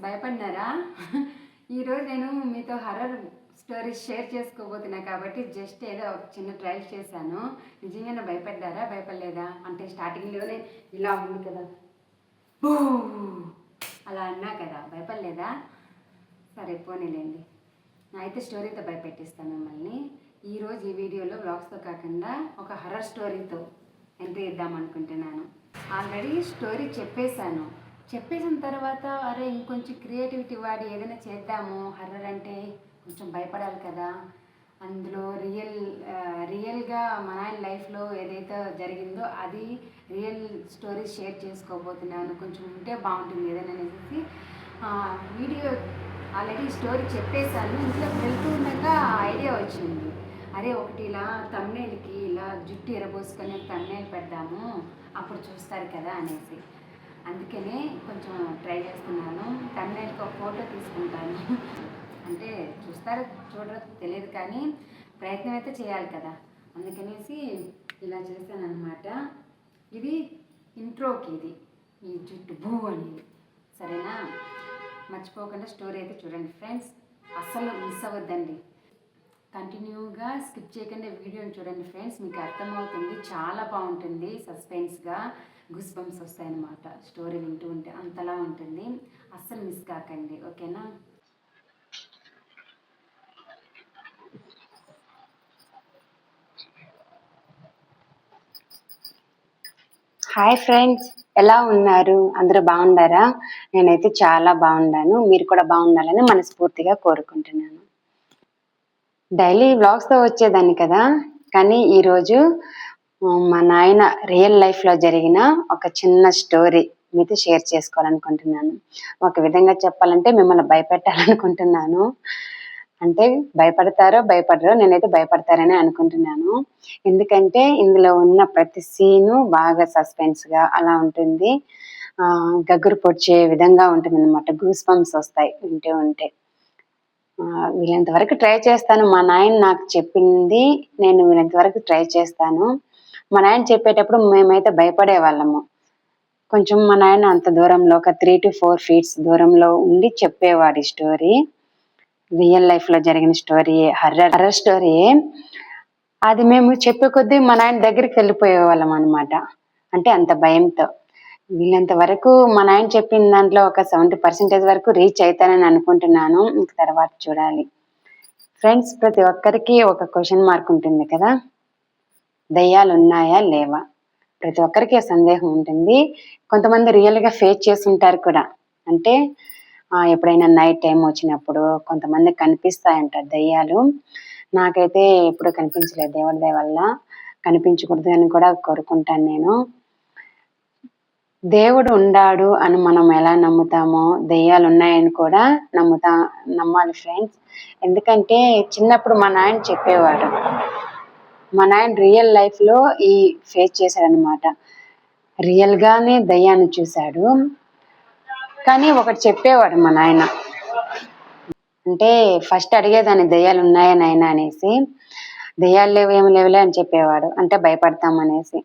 భయపడినారా? ఈరోజు నేను మీతో హర్రర్ స్టోరీస్ షేర్ చేసుకోబోతున్నా కాబట్టి జస్ట్ ఏదో ఒక చిన్న ట్రయల్ చేశాను. నిజంగానే భయపడ్డారా? భయపడలేదా? అంటే స్టార్టింగ్లోనే ఇలా ఉంది కదా, అలా అన్నా కదా, భయపడలేదా? సరే పోనీలేండి. అయితే స్టోరీతో భయపెట్టిస్తాను మిమ్మల్ని. ఈరోజు ఈ వీడియోలో వ్లాగ్స్తో కాకుండా ఒక హర్రర్ స్టోరీతో ఎంట్రీ ఇద్దాం అనుకుంటున్నాను. ఆల్రెడీ స్టోరీ చెప్పేశాను. చెప్పేసిన తర్వాత అరే ఇంకొంచెం క్రియేటివిటీ వాడి ఏదైనా చేద్దాము, హర్రర్ అంటే కొంచెం భయపడాలి కదా, అందులో రియల్గా మన ఆయన లైఫ్లో ఏదైతే జరిగిందో అది రియల్ స్టోరీ షేర్ చేసుకోబోతున్నాను. కొంచెం ఉంటే బాగుంటుంది ఏదైనా అనేసి వీడియో ఆల్రెడీ స్టోరీ చెప్పేశాను. ఇంట్లో వెళ్తూ ఉండగా ఐడియా వచ్చింది, అరే ఒకటి ఇలా తమ్నేల్కి ఇలా జుట్టు ఎరబోసుకొని తమ్నేల్ పెడదాము, అప్పుడు చూస్తారు కదా అనేసి. అందుకనే కొంచెం ట్రై చేస్తున్నాను. తమ్నేల్కి ఒక ఫోటో తీసుకుంటాను. అంటే చూస్తారో చూడరో తెలియదు కానీ ప్రయత్నం అయితే చేయాలి కదా, అందుకనేసి ఇలా చేశాను అనమాట. ఇది ఇంట్రోకి, ఇది ఈ జుట్టు భూ అనేది. సరేనా? మర్చిపోకుండా స్టోరీ అయితే చూడండి ఫ్రెండ్స్, అస్సలు మిస్ అవ్వద్దండి. కంటిన్యూగా స్కిప్ చేయకుండా వీడియోని చూడండి ఫ్రెండ్స్, మీకు అర్థమవుతుంది. చాలా బాగుంటుంది, సస్పెన్స్గా గూస్ బంప్స్ వస్తాయన్నమాట. స్టోరీ వింటూ ఉంటే అంతలా ఉంటుంది, అస్సలు మిస్ కాకండి. ఓకేనా? హాయ్ ఫ్రెండ్స్, ఎలా ఉన్నారు? అందరూ బాగున్నారా? నేనైతే చాలా బాగున్నాను. మీరు కూడా బాగుండాలని మనస్ఫూర్తిగా కోరుకుంటున్నాను. డైలీ వ్లాగ్స్తో వచ్చేదాన్ని కదా, కానీ ఈరోజు మా నాయన రియల్ లైఫ్లో జరిగిన ఒక చిన్న స్టోరీ మీతో షేర్ చేసుకోవాలనుకుంటున్నాను. ఒక విధంగా చెప్పాలంటే మిమ్మల్ని భయపెట్టాలనుకుంటున్నాను. అంటే భయపడతారో భయపడరో, నేనైతే భయపడతారని అనుకుంటున్నాను. ఎందుకంటే ఇందులో ఉన్న ప్రతి సీను బాగా సస్పెన్స్గా అలా ఉంటుంది. గగ్గురు పొడిచే విధంగా ఉంటుంది అనమాట. గూస్ బంప్స్ వస్తాయి వింటూ ఉంటే. వీళ్ళంత వరకు ట్రై చేస్తాను. మా నాయన నాకు చెప్పింది నేను వీళ్ళంత వరకు ట్రై చేస్తాను. మా నాయన చెప్పేటప్పుడు మేమైతే భయపడే వాళ్ళము. కొంచెం మా నాయన అంత దూరంలో ఒక 3 to 4 feet దూరంలో ఉండి చెప్పేవాడి స్టోరీ. రియల్ లైఫ్లో జరిగిన స్టోరీ, హర్రర్ స్టోరీ. అది మేము చెప్పే కొద్దీ మా నాయన దగ్గరికి వెళ్ళిపోయే వాళ్ళం అనమాట. అంటే అంత భయంతో. వీళ్ళంత వరకు మా నాయన చెప్పిన దాంట్లో ఒక 70% వరకు రీచ్ అవుతానని అనుకుంటున్నాను. ఇంక తర్వాత చూడాలి. ఫ్రెండ్స్, ప్రతి ఒక్కరికి ఒక క్వశ్చన్ మార్క్ ఉంటుంది కదా, దయ్యాలు ఉన్నాయా లేవా? ప్రతి ఒక్కరికి సందేహం ఉంటుంది. కొంతమంది రియల్గా ఫేస్ చేసి ఉంటారు కూడా. అంటే ఎప్పుడైనా నైట్ టైం వచ్చినప్పుడు కొంతమంది కనిపిస్తాయంట దయ్యాలు. నాకైతే ఎప్పుడు కనిపించలేదు, దేవుడి దయ వల్ల. కనిపించకూడదు అని కూడా కోరుకుంటాను నేను. దేవుడు ఉండాడు అని మనం ఎలా నమ్ముతామో దెయ్యాలు ఉన్నాయని కూడా నమ్మాలి ఫ్రెండ్స్. ఎందుకంటే చిన్నప్పుడు మా నాయన చెప్పేవాడు. మా నాయన రియల్ లైఫ్లో ఈ ఫేస్ చేశాడనమాట. రియల్గానే దయ్యాన్ని చూశాడు. కానీ ఒకటి చెప్పేవాడు మా నాయన. అంటే ఫస్ట్ అడిగేదాన్ని, దయ్యాలు ఉన్నాయా నాయన అనేసి. దయ్యాలు లేవు, ఏమి లేవులే అని చెప్పేవాడు. అంటే భయపడతామనేసి.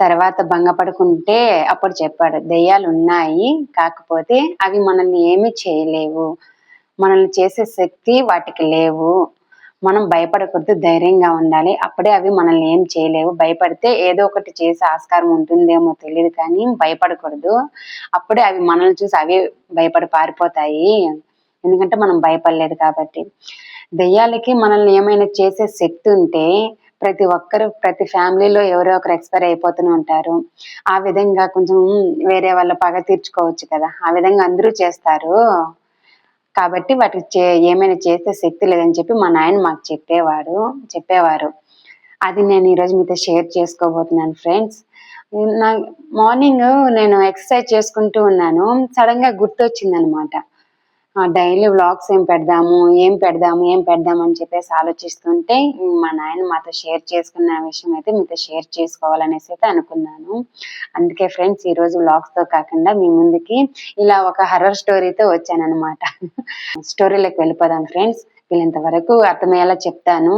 తర్వాత భంగపడుకుంటే అప్పుడు చెప్పాడు, దయ్యాలు ఉన్నాయి, కాకపోతే అవి మనల్ని ఏమీ చేయలేవు, మనల్ని చేసే శక్తి వాటికి లేవు, మనం భయపడకూడదు, ధైర్యంగా ఉండాలి, అప్పుడే అవి మనల్ని ఏం చేయలేవు. భయపడితే ఏదో ఒకటి చేసే ఆస్కారం ఉంటుందేమో తెలియదు కానీ భయపడకూడదు, అప్పుడే అవి మనల్ని చూసి అవే భయపడి పారిపోతాయి, ఎందుకంటే మనం భయపడలేదు కాబట్టి. దెయ్యాలకి మనల్ని ఏమైనా చేసే శక్తి ఉంటే ప్రతి ఒక్కరు, ప్రతి ఫ్యామిలీలో ఎవరో ఒకరు ఎక్స్పైర్ అయిపోతూనే ఉంటారు. ఆ విధంగా కొంచెం వేరే వాళ్ళ పగ తీర్చుకోవచ్చు కదా, ఆ విధంగా అందరూ చేస్తారు. కాబట్టి వాటికి ఏమైనా చేసే శక్తి లేదని చెప్పి మా నాయన మాకు చెప్పేవారు. అది నేను ఈరోజు మీతో షేర్ చేసుకోబోతున్నాను ఫ్రెండ్స్. మార్నింగ్ నేను ఎక్సర్సైజ్ చేసుకుంటూ ఉన్నాను, సడన్ గా గుర్తొచ్చింది అనమాట. డైలీ వ్లాగ్స్ ఏం పెడదాము అని చెప్పేసి ఆలోచిస్తుంటే మా నాయన మాతో షేర్ చేసుకున్న విషయం అయితే మీతో షేర్ చేసుకోవాలనేసి అయితే అనుకున్నాను. అందుకే ఫ్రెండ్స్, ఈరోజు వ్లాగ్స్తో కాకుండా మీ ముందుకి ఇలా ఒక హర్రర్ స్టోరీతో వచ్చానమాట. స్టోరీలోకి వెళ్ళిపోదాం ఫ్రెండ్స్. వీళ్ళంత వరకు అర్థమయ్యేలా చెప్తాను.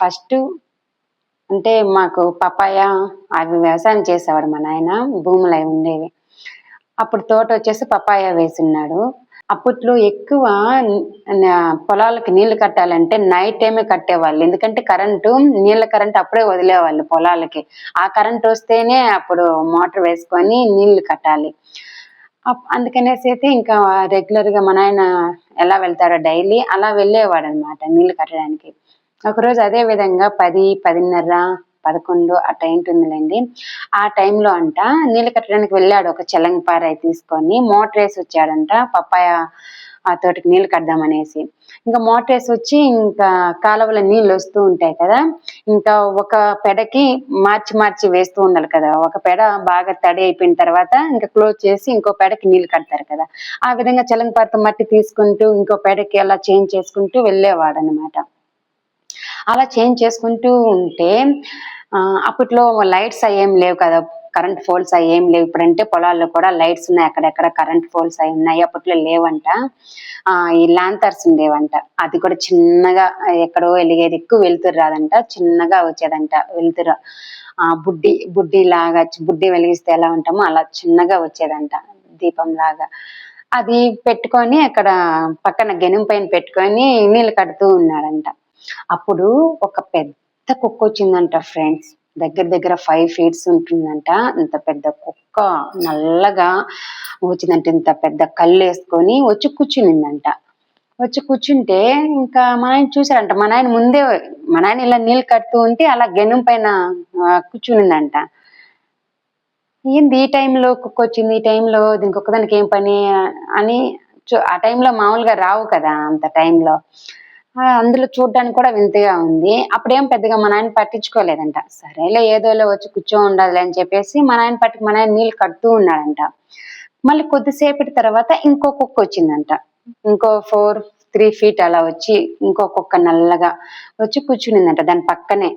ఫస్ట్ అంటే మాకు పపాయ అవి వ్యవసాయం చేసేవాడు మా నాయన. భూములు అవి ఉండేవి. అప్పుడు తోట వచ్చేసి పపాయ వేసున్నాడు. అప్పట్లో ఎక్కువ పొలాలకి నీళ్లు కట్టాలంటే నైట్ టైమే కట్టేవాళ్ళు. ఎందుకంటే నీళ్ళ కరెంట్ అప్పుడే వదిలేవాళ్ళు పొలాలకి. ఆ కరెంట్ వస్తేనే అప్పుడు మోటార్ వేసుకొని నీళ్లు కట్టాలి. అందుకనేసి అయితే ఇంకా రెగ్యులర్ గా మా నాయన ఎలా వెళ్తారో డైలీ అలా వెళ్ళేవాడు అనమాట నీళ్లు కట్టడానికి. ఒకరోజు అదే విధంగా 10, 10:30, 11 ఆ టైం ఉంటుందిలేండి. ఆ టైంలో అంట నీళ్లు కట్టడానికి వెళ్ళాడు ఒక చలంపారాయి తీసుకొని. మోటార్ వేసి వచ్చాడంట పప్పాయ ఆ తోటకి నీళ్లు కడదామనేసి. ఇంకా మోటార్ వేసి వచ్చి ఇంకా కాలువలో నీళ్లు వస్తూ ఉంటాయి కదా, ఇంకా ఒక పెడకి మార్చి మార్చి వేస్తూ ఉండాలి కదా. ఒక పెడ బాగా తడి అయిపోయిన తర్వాత ఇంకా క్లోజ్ చేసి ఇంకో పెడకి నీళ్లు కడతారు కదా. ఆ విధంగా చలంపారతో మట్టి తీసుకుంటూ ఇంకో పెడకి అలా చేంజ్ చేసుకుంటూ వెళ్ళేవాడు అనమాట. అలా చేంజ్ చేసుకుంటూ ఉంటే అప్పట్లో లైట్స్ అయ్యేం లేవు కదా, కరెంట్ పోల్స్ అయ్యేం లేవు. ఇప్పుడంటే పొలాల్లో కూడా లైట్స్ ఉన్నాయి, అక్కడెక్కడ కరెంట్ పోల్స్ అయి ఉన్నాయి. అప్పట్లో లేవంట. ఈ లాంతర్స్ ఉండేవంట. అది కూడా చిన్నగా ఎక్కడో వెలిగేది, ఎక్కువ వెలుతురు రాదంట, చిన్నగా వచ్చేదంట వెలుతురు. బుడ్డి లాగా బుడ్డి వెలిగిస్తే ఎలా ఉంటామో అలా చిన్నగా వచ్చేదంట, దీపం లాగా. అది పెట్టుకొని అక్కడ పక్కన గెనుం పైన పెట్టుకొని నీళ్లు కడుతూ ఉన్నాడంట. అప్పుడు ఒక పెద్ద కుక్క వచ్చిందంట ఫ్రెండ్స్. దగ్గర 5 feet ఉంటుందంట. ఇంత పెద్ద కుక్క నల్లగా వచ్చిందంట. ఇంత పెద్ద కళ్ళు వేసుకొని వచ్చి కూర్చునిందంట. వచ్చి కూర్చుంటే ఇంకా మా ఆయన చూసారంట. మా నాయన ఇలా నీళ్ళు కడుతూ ఉంటే అలా గెనుం పైన కూర్చునిందంట. ఏంది ఈ టైంలో కుక్క వచ్చింది, ఈ టైంలో దీనికి ఒక్కదానికి ఏం పని అని. ఆ టైంలో మామూలుగా రావు కదా అంత టైంలో. అందులో చూడ్డానికి కూడా వింతగా ఉంది. అప్పుడేం పెద్దగా మా నాయన పట్టించుకోలేదంట. సరేలే ఏదోలే వచ్చి కూర్చో ఉండాలి అని చెప్పేసి మా నాయన నీళ్ళు కడుతూ ఉన్నాడంట. మళ్ళీ కొద్దిసేపటి తర్వాత ఇంకో కుక్క వచ్చిందంట. ఇంకో 3 feet అలా వచ్చి ఇంకో కుక్క నల్లగా వచ్చి కూర్చునిందంట దాని పక్కనే.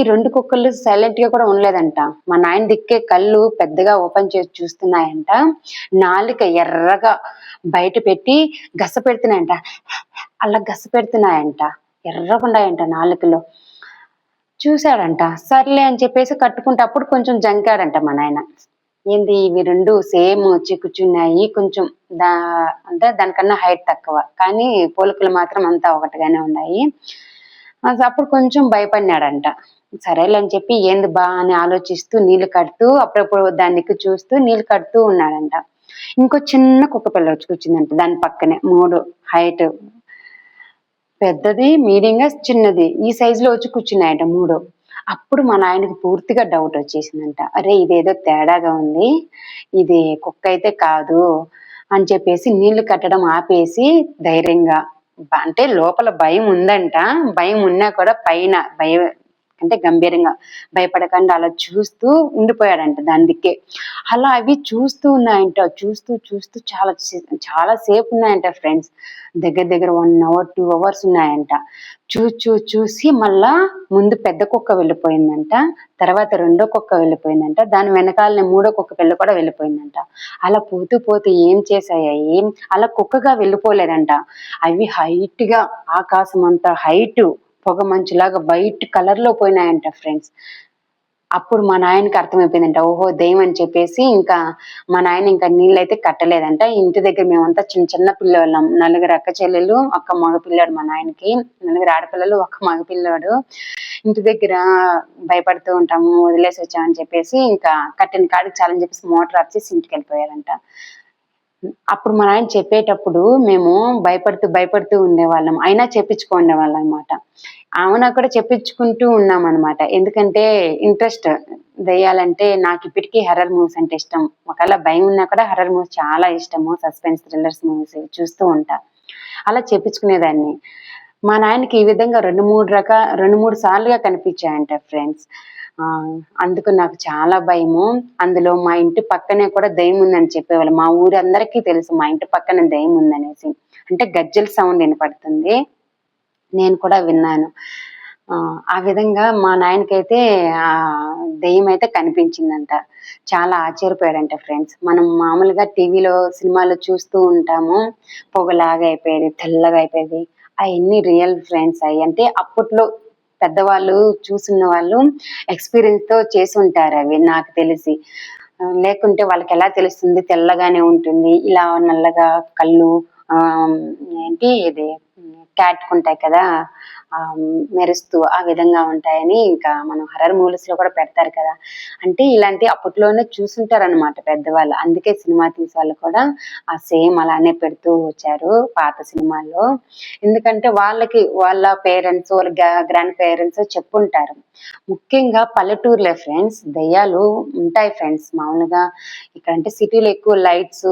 2 కుక్కలు సైలెంట్ గా కూడా ఉండలేదంట. మా నాయన దిక్కే కళ్ళు పెద్దగా ఓపెన్ చేసి చూస్తున్నాయంట. నాలుక ఎర్రగా బయట పెట్టి గస పెడుతున్నాయంట. అలా గస పెడుతున్నాయంట. ఎర్రగుండాయంట నాలుకలో. చూశాడంట. సర్లే అని చెప్పేసి కట్టుకుంటే అప్పుడు కొంచెం జంకాడంట మా నాయన. ఏంది ఇవి 2 సేమ్ వచ్చి కూర్చున్నాయి, కొంచెం అంటే దానికన్నా హైట్ తక్కువ, కానీ పోలికలు మాత్రం అంతా ఒకటిగానే ఉన్నాయి. అప్పుడు కొంచెం భయపడినాడంట. సరేలే అని చెప్పి ఏంది బా అని ఆలోచిస్తూ నీళ్లు కడుతూ అప్పుడప్పుడు దానికి చూస్తూ నీళ్లు కడుతూ ఉన్నాడంట. ఇంకో చిన్న కుక్క పిల్ల వచ్చి కూర్చుందంట దాని పక్కనే. 3 హైట్, పెద్దది, మీడియంగా, చిన్నది, ఈ సైజులో వచ్చి కూర్చున్నాయంట 3. అప్పుడు మా నాయనకి పూర్తిగా డౌట్ వచ్చేసిందంట. అరే ఇదేదో తేడాగా ఉంది, ఇది కుక్క అయితే కాదు అని చెప్పేసి నీళ్లు కట్టడం ఆపేసి ధైర్యంగా, అంటే లోపల భయం ఉందంట, భయం ఉన్నా కూడా పైన భయం అంటే గంభీరంగా భయపడకుండా అలా చూస్తూ ఉండిపోయాడంట దాని దిక్కే. అలా అవి చూస్తూ ఉన్నాయంట. చూస్తూ చూస్తూ చాలా సేపు ఉన్నాయంట ఫ్రెండ్స్. దగ్గర 1 hour 2 hours ఉన్నాయంట. చూసి మళ్ళా ముందు పెద్ద కుక్క వెళ్ళిపోయిందంట. తర్వాత రెండో కుక్క వెళ్ళిపోయిందంట. దాని వెనకాలనే 3వ కుక్క పిల్ల కూడా వెళ్ళిపోయిందంట. అలా పోతూ ఏం చేశాయి, అలా కుక్కగా వెళ్ళిపోలేదంట. అవి హైట్ గా ఆకాశం అంతా హైట్ పొగ మంచులాగా వైట్ కలర్ లో పోయినాయంట ఫ్రెండ్స్. అప్పుడు మా నాయనకి అర్థమైపోయిందంట. ఓహో దెయ్యం అని చెప్పేసి ఇంకా మా నాయన ఇంకా నీళ్ళైతే కట్టలేదంట. ఇంటి దగ్గర మేమంతా చిన్న పిల్లవాళ్ళం, 4 అక్క చెల్లెలు, ఒక మగ పిల్లాడు. మా నాయనకి 4 ఆడపిల్లలు, ఒక మగ పిల్లాడు. ఇంటి దగ్గర భయపడుతూ ఉంటాము, వదిలేసి వచ్చామని చెప్పేసి ఇంకా కట్టిన కాడికి చాలని చెప్పేసి మోటార్ ఆఫ్ చేసి ఇంటికి వెళ్ళిపోయారంట. అప్పుడు మా నాయన చెప్పేటప్పుడు మేము భయపడుతూ ఉండేవాళ్ళం, అయినా చెప్పించుకునేవాళ్ళం అనమాట. అవునా కూడా చెప్పించుకుంటూ ఉన్నాం అనమాట. ఎందుకంటే ఇంట్రెస్ట్ దెయ్యాలంటే నాకు ఇప్పటికీ హర్రర్ మూవీస్ అంటే ఇష్టం. ఒకవేళ భయం ఉన్నా కూడా హర్రర్ మూవీస్ చాలా ఇష్టము. సస్పెన్స్ థ్రిల్లర్స్ మూవీస్ చూస్తూ ఉంటా. అలా చెప్పించుకునేదాన్ని. మా నాయనకి ఈ విధంగా 2-3 సార్లుగా కనిపించాయంట ఫ్రెండ్స్. అందుకు నాకు చాలా భయము. అందులో మా ఇంటి పక్కనే కూడా దెయ్యం ఉందని చెప్పేవాళ్ళు. మా ఊరందరికీ తెలుసు మా ఇంటి పక్కన దెయ్యం ఉందనేసి. అంటే గజ్జల సౌండ్ వినపడుతుంది, నేను కూడా విన్నాను. ఆ విధంగా మా నాయనకైతే దెయ్యం అయితే కనిపించిందంట. చాలా ఆశ్చర్యపోయాడంట ఫ్రెండ్స్. మనం మామూలుగా టీవీలో సినిమాలో చూస్తూ ఉంటాము, పొగలాగా అయిపోయేది, తెల్లగా అయిపోయేది. అవన్నీ రియల్ ఫ్రెండ్స్. అవి అంటే అప్పట్లో పెద్దవాళ్ళు చూసిన వాళ్ళు ఎక్స్పీరియన్స్ తో చేసి ఉంటారు అవి నాకు తెలిసి. లేకుంటే వాళ్ళకి ఎలా తెలుస్తుంది తెల్లగానే ఉంటుంది, ఇలా నల్లగా కళ్ళు ఏంటి ఇది ఉంటాయి కదా మెరుస్తూ ఆ విధంగా ఉంటాయని ఇంకా మనం హర్రర్ మూవీస్ లో కూడా పెడతారు కదా. అంటే ఇలాంటి అప్పట్లోనే చూసుంటారనమాట పెద్దవాళ్ళు, అందుకే సినిమా తీసే వాళ్ళు కూడా ఆ సేమ్ అలానే పెడుతూ వచ్చారు పాత సినిమాల్లో. ఎందుకంటే వాళ్ళకి వాళ్ళ పేరెంట్స్ వాళ్ళ గ్రాండ్ పేరెంట్స్ చెప్పుంటారు. ముఖ్యంగా పల్లెటూరులో ఫ్రెండ్స్ దయ్యాలు ఉంటాయి ఫ్రెండ్స్. మామూలుగా ఇక్కడ అంటే సిటీలో ఎక్కువ లైట్స్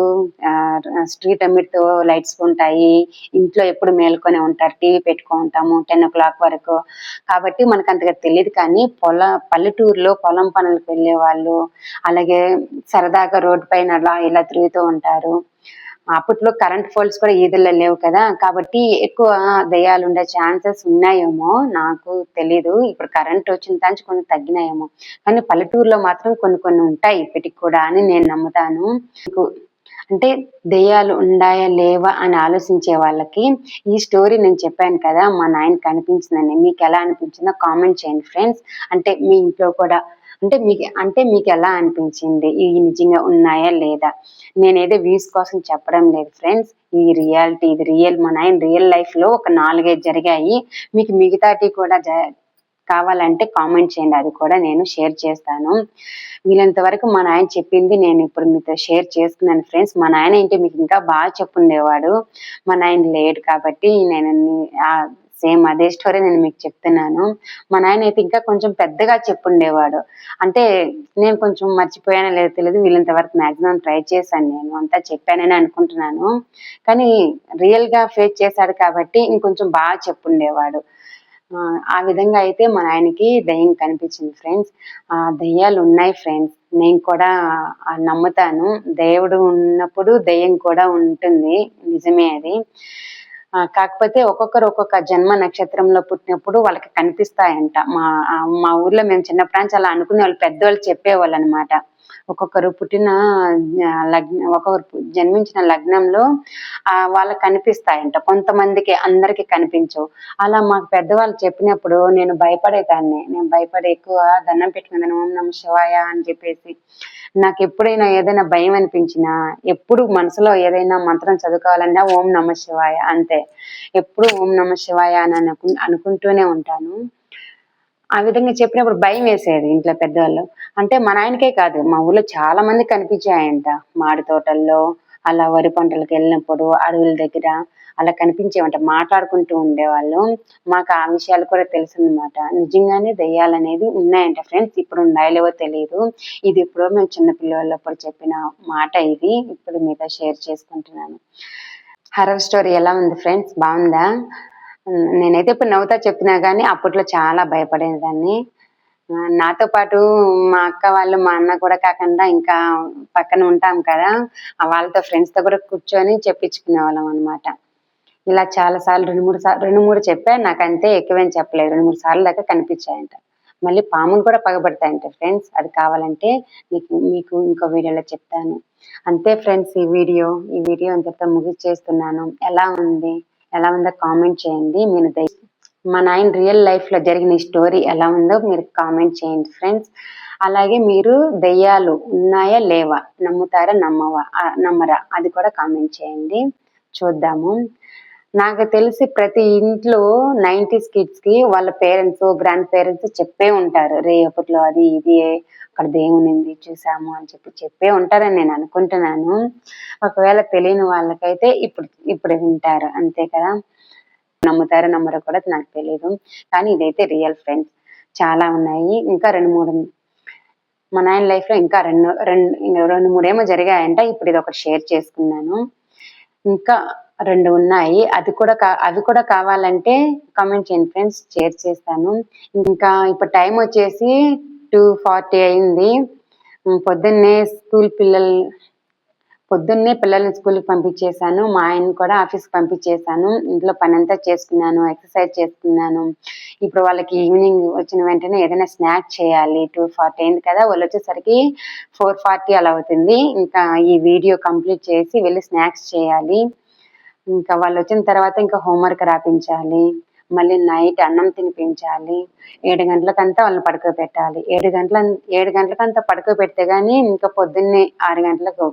స్ట్రీట్ అమ్మిడితో లైట్స్ ఉంటాయి, ఇంట్లో ఎప్పుడు మేల్కొనే ఉంటారు, టీవీ పెట్టుకుంటాము 10 o'clock వరకు, కాబట్టి మనకు అంతగా తెలియదు. కానీ పల్లెటూరులో పొలం పనులకు వెళ్ళే వాళ్ళు, అలాగే సరదాగా రోడ్డు పైన అలా ఇలా తిరుగుతూ ఉంటారు. అప్పట్లో కరెంట్ పోల్స్ కూడా ఈదుల్లో లేవు కదా, కాబట్టి ఎక్కువ దయ్యాలు ఉండే ఛాన్సెస్ ఉన్నాయేమో, నాకు తెలీదు. ఇప్పుడు కరెంట్ వచ్చిన దానికి కొంచెం తగ్గినాయేమో, కానీ పల్లెటూరులో మాత్రం కొన్ని కొన్ని ఉంటాయి ఇప్పటికి కూడా అని నేను నమ్ముతాను. అంటే దెయ్యాలు ఉండాయా లేవా అని ఆలోచించే వాళ్ళకి ఈ స్టోరీ నేను చెప్పాను కదా మా నాయన కనిపించిందని, మీకు ఎలా అనిపించిందో కామెంట్ చేయండి ఫ్రెండ్స్. అంటే మీ ఇంట్లో కూడా మీకు ఎలా అనిపించింది, ఇవి నిజంగా ఉన్నాయా లేదా? నేనేదో వ్యూస్ కోసం చెప్పడం లేదు ఫ్రెండ్స్, ఈ రియాలిటీ, ఇది రియల్. మా నాయన రియల్ లైఫ్ లో ఒక 4-5 జరిగాయి. మీకు మిగతాటి కూడా కావాలంటే కామెంట్ చేయండి, అది కూడా నేను షేర్ చేస్తాను. వీలంత వరకు మా నాయన చెప్పింది నేను ఇప్పుడు మీతో షేర్ చేసుకున్నాను ఫ్రెండ్స్. మా నాయన ఏంటి మీకు ఇంకా బాగా చెప్పుండేవాడు, మా నాయన లేడు కాబట్టి నేను సేమ్ అదే స్టోరీ నేను మీకు చెప్తున్నాను. మా నాయన అయితే ఇంకా కొంచెం పెద్దగా చెప్పుండేవాడు. అంటే నేను కొంచెం మర్చిపోయానో లేదో తెలియదు, వీళ్ళంత వరకు మాక్సిమం ట్రై చేశాను, నేను అంతా చెప్పానని అనుకుంటున్నాను. కానీ రియల్ గా ఫేస్ చేశాడు కాబట్టి ఇంకొంచెం బాగా చెప్పుండేవాడు. ఆ విధంగా అయితే మా నాయనకి దయ్యం కనిపించింది ఫ్రెండ్స్. దయ్యాలు ఉన్నాయి ఫ్రెండ్స్, నేను కూడా నమ్ముతాను. దేవుడు ఉన్నప్పుడు దయ్యం కూడా ఉంటుంది, నిజమే అది. కాకపోతే ఒక్కొక్కరు ఒక్కొక్క జన్మ నక్షత్రంలో పుట్టినప్పుడు వాళ్ళకి కనిపిస్తాయంట. మా ఊర్లో మేము చిన్నప్పటి నుంచి అలా అనుకునే వాళ్ళు, పెద్దవాళ్ళు చెప్పేవాళ్ళు అనమాట. ఒక్కొక్కరు ఒక్కొక్కరు జన్మించిన లగ్నంలో వాళ్ళకి కనిపిస్తాయంట, కొంతమందికి, అందరికి కనిపించవు. అలా మాకు పెద్దవాళ్ళు చెప్పినప్పుడు నేను భయపడేదాన్ని. నేను భయపడి ఎక్కువ దండం పెట్టుకున్నాను, ఓం నమ శివాయ అని చెప్పేసి. నాకు ఎప్పుడైనా ఏదైనా భయం అనిపించినా, ఎప్పుడు మనసులో ఏదైనా మంత్రం చదువుకోవాలన్నా ఓం నమ శివాయ అంతే. ఎప్పుడు ఓం నమ శివాయ అని అనుకుంటూనే ఉంటాను. ఆ విధంగా చెప్పినప్పుడు భయం వేసేది ఇంట్లో పెద్దవాళ్ళు. అంటే మా నాయనకే కాదు, మా ఊర్లో చాలా మంది కనిపించాయంట. మాడి తోటల్లో, అలా వరి పంటలకు వెళ్ళినప్పుడు అడవుల దగ్గర అలా కనిపించేవంట, మాట్లాడుకుంటూ ఉండేవాళ్ళు. మాకు ఆ విషయాలు కూడా తెలుసన్నమాట. నిజంగానే దయ్యాలనేది ఉన్నాయంట ఫ్రెండ్స్. ఇప్పుడు ఉన్నాయో తెలియదు. ఇది ఎప్పుడో మేము చిన్నపిల్లలప్పుడు చెప్పిన మాట, ఇది ఇప్పుడు మీతో షేర్ చేసుకుంటున్నాను. హర్రర్ స్టోరీ ఎలా ఉంది ఫ్రెండ్స్, బాగుందా? నేనైతే ఇప్పుడు నవ్వుతా చెప్పినా కానీ అప్పట్లో చాలా భయపడేదాన్ని. నాతో పాటు మా అక్క వాళ్ళు, మా అన్న కూడా కాకుండా ఇంకా పక్కన ఉంటాం కదా, వాళ్ళతో ఫ్రెండ్స్ తో కూడా కూర్చొని చెప్పించుకునే వాళ్ళం అనమాట. ఇలా చాలా సార్లు 2-3 చెప్పాను, నాకంతే ఎక్కువేం చెప్పలేదు. 2-3 సార్లు దాకా కనిపించాయంట. మళ్ళీ పాములు కూడా పగబడతాయంట ఫ్రెండ్స్, అది కావాలంటే మీకు ఇంకో వీడియోలో చెప్తాను. అంతే ఫ్రెండ్స్, ఈ వీడియో ఇంతటితో ముగిచేస్తున్నాను. ఎలా ఉందో కామెంట్ చేయండి. మా నాయన రియల్ లైఫ్ లో జరిగిన ఈ స్టోరీ ఎలా ఉందో మీరు కామెంట్ చేయండి ఫ్రెండ్స్. అలాగే మీరు దెయ్యాలు ఉన్నాయా లేవా, నమ్ముతారా నమ్మరా, అది కూడా కామెంట్ చేయండి, చూద్దాము. నాకు తెలిసి ప్రతి ఇంట్లో 90s కిడ్స్ కి వాళ్ళ పేరెంట్స్, గ్రాండ్ పేరెంట్స్ చెప్పే ఉంటారు, రేపట్లో అది ఇది అక్కడ దేవునింది చూసాము అని చెప్పే ఉంటారని నేను అనుకుంటున్నాను. ఒకవేళ తెలియని వాళ్ళకైతే ఇప్పుడు వింటారు, అంతే కదా. నమ్ముతారో నమ్మరో కూడా నాకు తెలియదు, కానీ ఇదైతే రియల్ ఫ్రెండ్స్. చాలా ఉన్నాయి, ఇంకా 2-3 మా నాయన లైఫ్ లో ఇంకా 2-3 ఏమో జరిగాయంట. ఇప్పుడు ఇది ఒకటి షేర్ చేసుకున్నాను, ఇంకా 2 ఉన్నాయి. అవి కూడా కావాలంటే కామెంట్ చేయండి ఫ్రెండ్స్, షేర్ చేస్తాను. ఇంకా ఇప్పుడు టైం వచ్చేసి 2:40 అయింది. పొద్దున్నే పిల్లల్ని స్కూల్కి పంపించేశాను, మా ఆయన కూడా ఆఫీస్కి పంపించేశాను. ఇంట్లో పని అంతా చేసుకున్నాను, ఎక్సర్సైజ్ చేసుకున్నాను. ఇప్పుడు వాళ్ళకి ఈవినింగ్ వచ్చిన వెంటనే ఏదైనా స్నాక్ చేయాలి. 2:40 అయింది కదా, వాళ్ళు వచ్చేసరికి 4:40 అలా అవుతుంది. ఇంకా ఈ వీడియో కంప్లీట్ చేసి వెళ్ళి స్నాక్స్ చేయాలి. ఇంకా వాళ్ళు వచ్చిన తర్వాత ఇంకా హోంవర్క్ రాపించాలి. మళ్ళీ నైట్ అన్నం తినిపించాలి. 7 గంటలకంతా వాళ్ళని పడుకోబెట్టాలి. 7 గంటలకంతా పడుకోబెడితే గానీ ఇంకా పొద్దున్నే 6 గంటలకు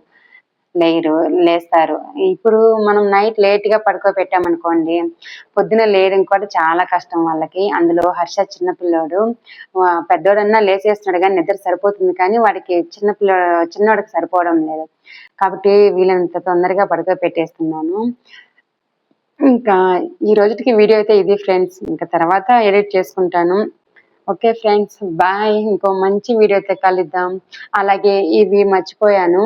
లేస్తారు. ఇప్పుడు మనం నైట్ లేట్‌గా పడుకోబెట్టామనుకోండి, పొద్దున లేయడం కూడా చాలా కష్టం వాళ్ళకి. అందులో హర్ష చిన్న పిల్లోడు. పెద్దోడన్నా లేసేస్తున్నాడు గానీ నిద్ర సరిపోతుంది కానీ వాడికి చిన్నోడికి సరిపోవడం లేదు. కాబట్టి వీలైనంత తొందరగా పడుకోబెట్టేస్తున్నాను. ఇంకా ఈ రోజుటికి వీడియో అయితే ఇది ఫ్రెండ్స్. ఇంకా తర్వాత ఎడిట్ చేసుకుంటాను. Okay friends, bye. ఇంకో మంచి వీడియోతో కలుద్దాం. అలాగే ఇవి మర్చిపోయాను.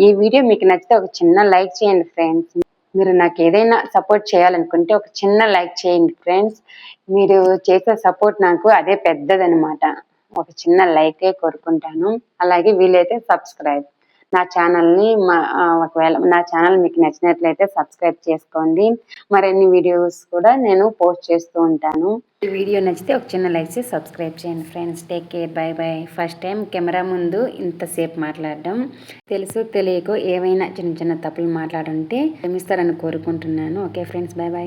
ఈ వీడియో మీకు నచ్చితే ఒక చిన్న లైక్ చేయండి ఫ్రెండ్స్. మీరు నాకు ఏదైనా సపోర్ట్ చేయాలనుకుంటే ఒక చిన్న లైక్ చేయండి ఫ్రెండ్స్. మీరు చేసే సపోర్ట్ నాకు అదే పెద్దదనమాట. ఒక చిన్న లైకే కోరుకుంటాను. అలాగే వీలైతే సబ్స్క్రైబ్ నా ఛానల్ని ఒకవేళ నా ఛానల్ మీకు నచ్చినట్లయితే సబ్స్క్రైబ్ చేసుకోండి. మరిన్ని వీడియోస్ కూడా నేను పోస్ట్ చేస్తూ ఉంటాను. ఈ వీడియో నచ్చితే ఒక చిన్న లైక్ చేసి సబ్స్క్రైబ్ చేయండి friends. Take care, by by. First time camera ముందు ఇంతసేపు మాట్లాడడం, తెలుసో తెలియకో ఏవైనా చిన్న చిన్న తప్పులు మాట్లాడుంటే క్షమిస్తారని కోరుకుంటున్నాను. Okay friends, by by.